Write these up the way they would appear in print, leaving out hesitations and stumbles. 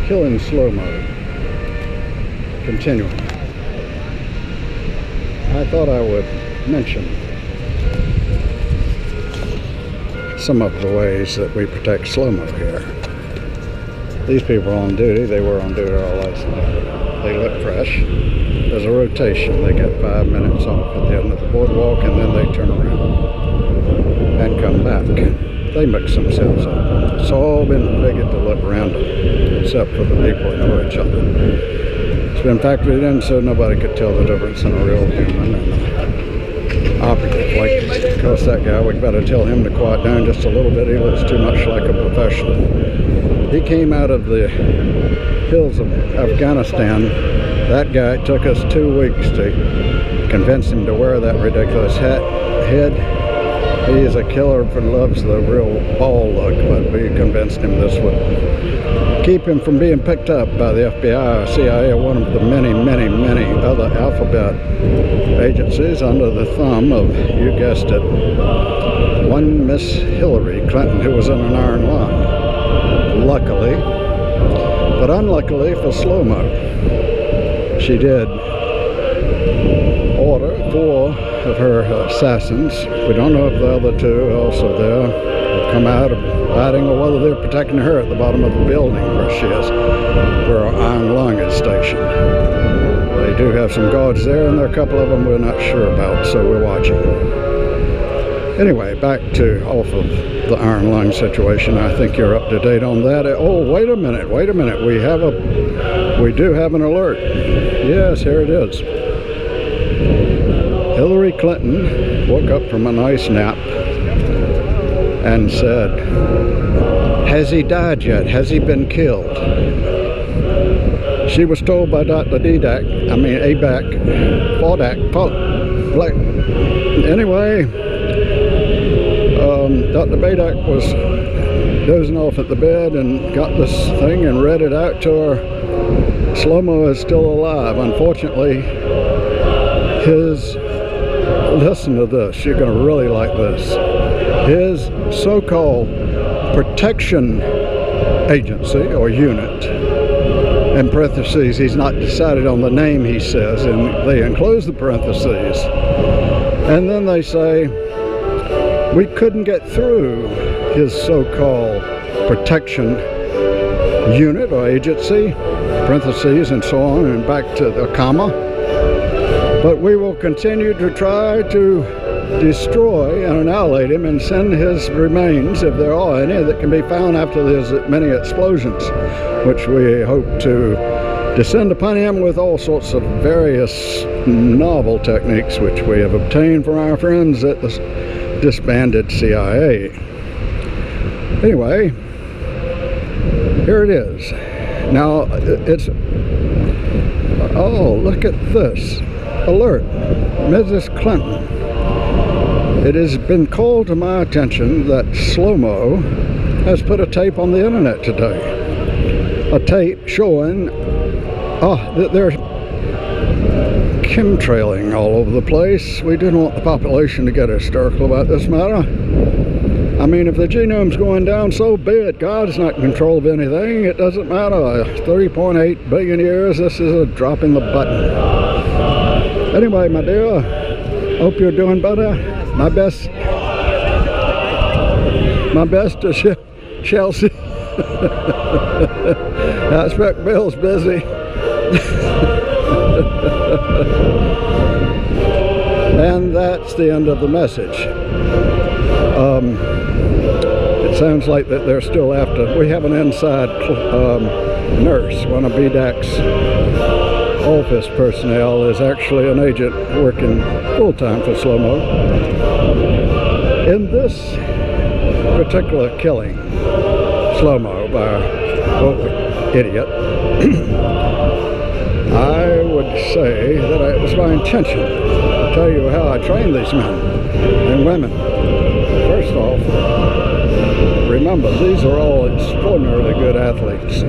killing Slomo. Continuing. I thought I would mention some of the ways that we protect Slomo here. These people are on duty. They were on duty all last night. They look fresh. There's a rotation. They get 5 minutes off at the end of the boardwalk, and then they turn around and come back. They mix themselves up. It's all been figured to look random, except for the people who know each other. It's been factored in so nobody could tell the difference in a real human and an operative. Like, of course, that guy, we better tell him to quiet down just a little bit. He looks too much like a professional. He came out of the hills of Afghanistan. That guy, it took us 2 weeks to convince him to wear that ridiculous head. He is a killer who loves the real ball look, but we convinced him this would keep him from being picked up by the FBI or CIA or one of the many, many, many other alphabet agencies under the thumb of, you guessed it, one Miss Hillary Clinton, who was in an iron lung. Luckily, but unluckily for Slomo, she did order 4 of her assassins. We don't know if the other 2 are also there, will come out of hiding, or whether they're protecting her at the bottom of the building where she is, where our iron lung is stationed. They do have some guards there, and there are a couple of them we're not sure about, so we're watching. Anyway, back to off of the iron lung situation. I think you're up to date on that. Oh, wait a minute. We do have an alert. Yes, here it is. Hillary Clinton woke up from a nice nap and said, "Has he died yet? Has he been killed?" She was told by Dr. Anyway, Dr. Badak was dozing off at the bed and got this thing and read it out to her. Slomo is still alive. Unfortunately, listen to this, you're going to really like this. His so-called protection agency or unit, in parentheses, he's not decided on the name, he says, and they enclose the parentheses. And then they say, we couldn't get through his so-called protection unit or agency, parentheses and so on, and back to the comma. But we will continue to try to destroy and annihilate him and send his remains, if there are any, that can be found after there's many explosions, which we hope to descend upon him with all sorts of various novel techniques which we have obtained from our friends at the disbanded CIA. Anyway, here it is. Now, it's, oh, look at this. Alert, Mrs. Clinton. It has been called to my attention that Slomo has put a tape on the internet today. A tape showing that they're chemtrailing all over the place. We didn't want the population to get hysterical about this matter. I mean, if the genome's going down, so be it. God's not in control of anything. It doesn't matter. 3.8 billion years, this is a drop in the button. Anyway, my dear, hope you're doing better. My best to Chelsea. I expect Bill's busy. And that's the end of the message. It sounds like that they're still after. We have an inside nurse, one of BDAC's office personnel is actually an agent working full-time for Slomo. In this particular killing, Slomo by an idiot, I would say that it was my intention to tell you how I train these men and women. First off, remember, these are all extraordinarily good athletes.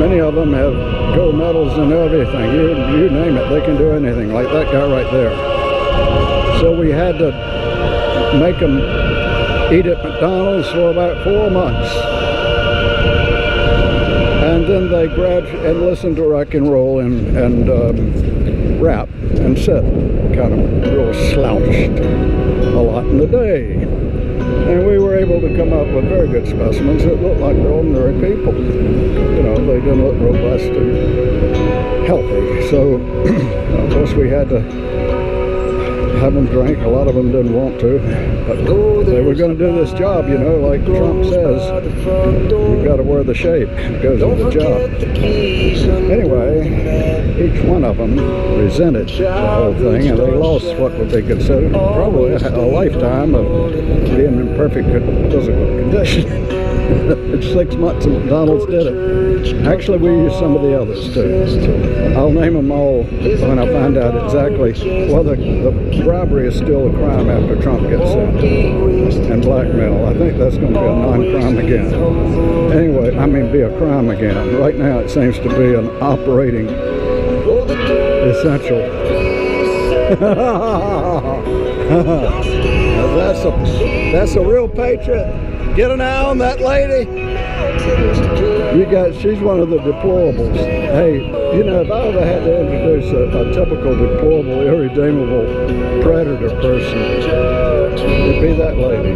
Many of them have gold medals and everything. You name it, they can do anything, like that guy right there. So we had to make them eat at McDonald's for about 4 months. And then then they listen to rock and roll and rap and sit kind of real slouched a lot in the day. And we were able to come up with very good specimens that looked like ordinary people. You know, they didn't look robust and healthy. So, of course, we had to have them drink. A lot of them didn't want to, but they were going to do this job, you know, like Trump says, you've got to wear the shape. It goes with the job. Anyway, each one of them resented the whole thing, and they lost what would be considered probably a lifetime of being in perfect physical condition. It's 6 months and McDonald's did it. Actually, we used some of the others too. I'll name them all when I find out exactly whether the bribery is still a crime after Trump gets in. And blackmail, I think that's going to be a non-crime again. Anyway, I mean be a crime again. Right now it seems to be an operating essential. That's a real patriot. Get an eye on that lady. You guys, she's one of the deplorables. Hey, you know, if I ever had to introduce a typical deplorable, irredeemable predator person, it'd be that lady.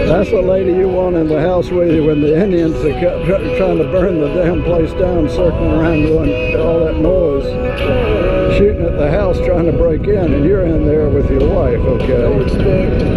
That's the lady you want in the house with you when the Indians are trying to burn the damn place down, circling around doing all that noise, shooting at the house trying to break in, and you're in there with your wife, okay?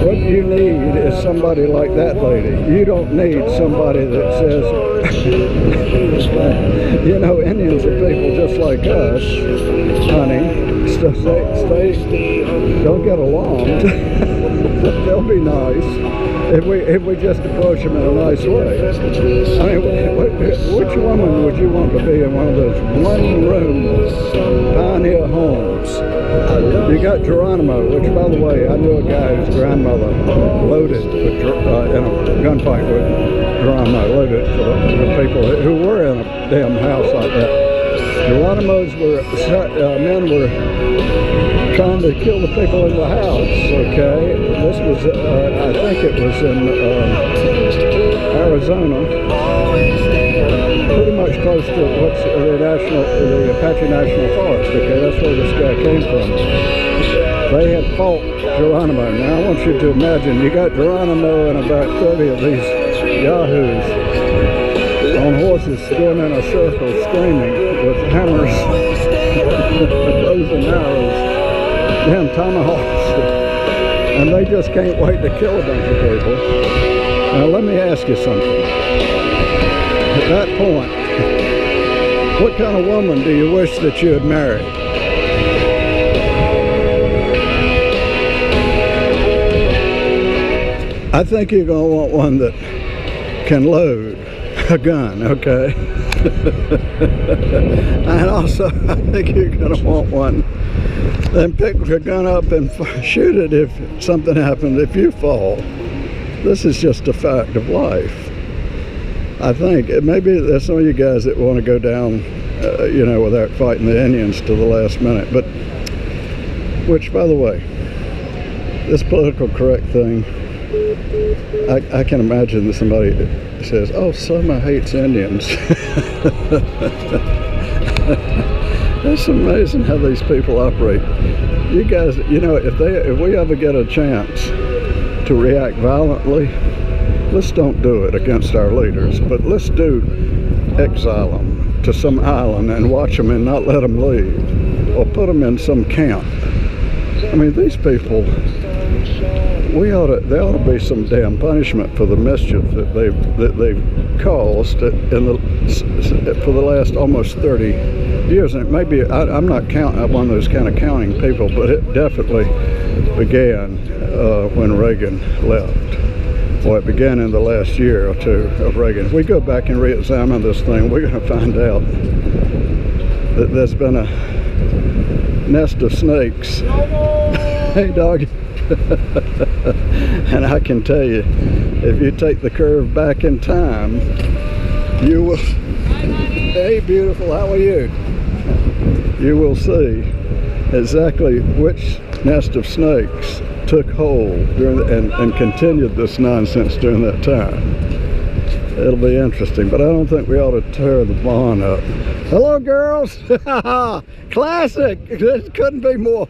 What you need is somebody like that lady. You don't need somebody that says, you know, Indians are people just like us, honey, so don't get along. They'll be nice if we just approach them in a nice way. I mean, which woman would you want to be in one of those one-room pioneer homes? You got Geronimo, which, by the way, I knew a guy whose grandmother loaded in a gunfight with Geronimo, loaded for the people who were in a damn house like that. Geronimo's men were trying to kill the people in the house, okay? This was, I think it was in Arizona, pretty much close to what's the Apache National Forest, okay? That's where this guy came from. They had fought Geronimo. Now I want you to imagine, you got Geronimo and about 30 of these yahoos on horses going in a circle screaming with hammers, bows and arrows, damn tomahawks, and they just can't wait to kill a bunch of people. Now let me ask you something. At that point, what kind of woman do you wish that you had married? I think you're going to want one that can load a gun, okay? And also, I think you're going to want one that pick a gun up and shoot it if something happens, if you fall. This is just a fact of life. I think maybe there's some of you guys that want to go down, you know, without fighting the Indians to the last minute, but, which, by the way, this political correct thing, I can imagine that somebody says, oh, Slomo hates Indians. It's amazing how these people operate. You guys, you know, if we ever get a chance to react violently, let's don't do it against our leaders, but let's exile them to some island and watch them and not let them leave, or put them in some camp. I mean, these people, there ought to be some damn punishment for the mischief that they've caused for the last almost 30 years. And maybe I'm not one of those kind of counting people, but it definitely began when Reagan left. Well, it began in the last year or two of Reagan. If we go back and re-examine this thing, we're going to find out that there's been a nest of snakes. Hey, dog. And I can tell you, if you take the curve back in time, you will, hey beautiful, how are you? You will see exactly which nest of snakes took hold during and continued this nonsense during that time. It'll be interesting, but I don't think we ought to tear the barn up. Hello, girls. Classic. This couldn't be more.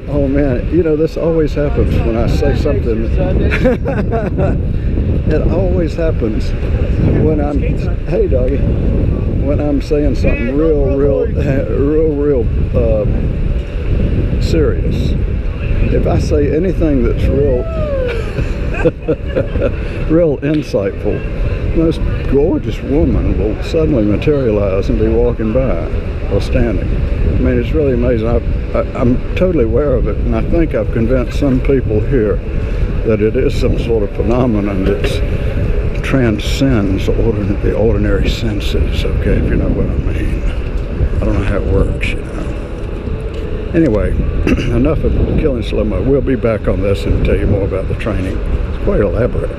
Oh man, you know, this always happens when I say something. It always happens when I'm, hey doggy, when I'm saying something real serious. If I say anything that's real insightful, the most gorgeous woman will suddenly materialize and be walking by or standing. I mean, it's really amazing. I'm totally aware of it, and I think I've convinced some people here that it is some sort of phenomenon that transcends the ordinary senses, okay, if you know what I mean. I don't know how it works, you know. Anyway, enough of killing Slomo. We'll be back on this and tell you more about the training. It's quite elaborate.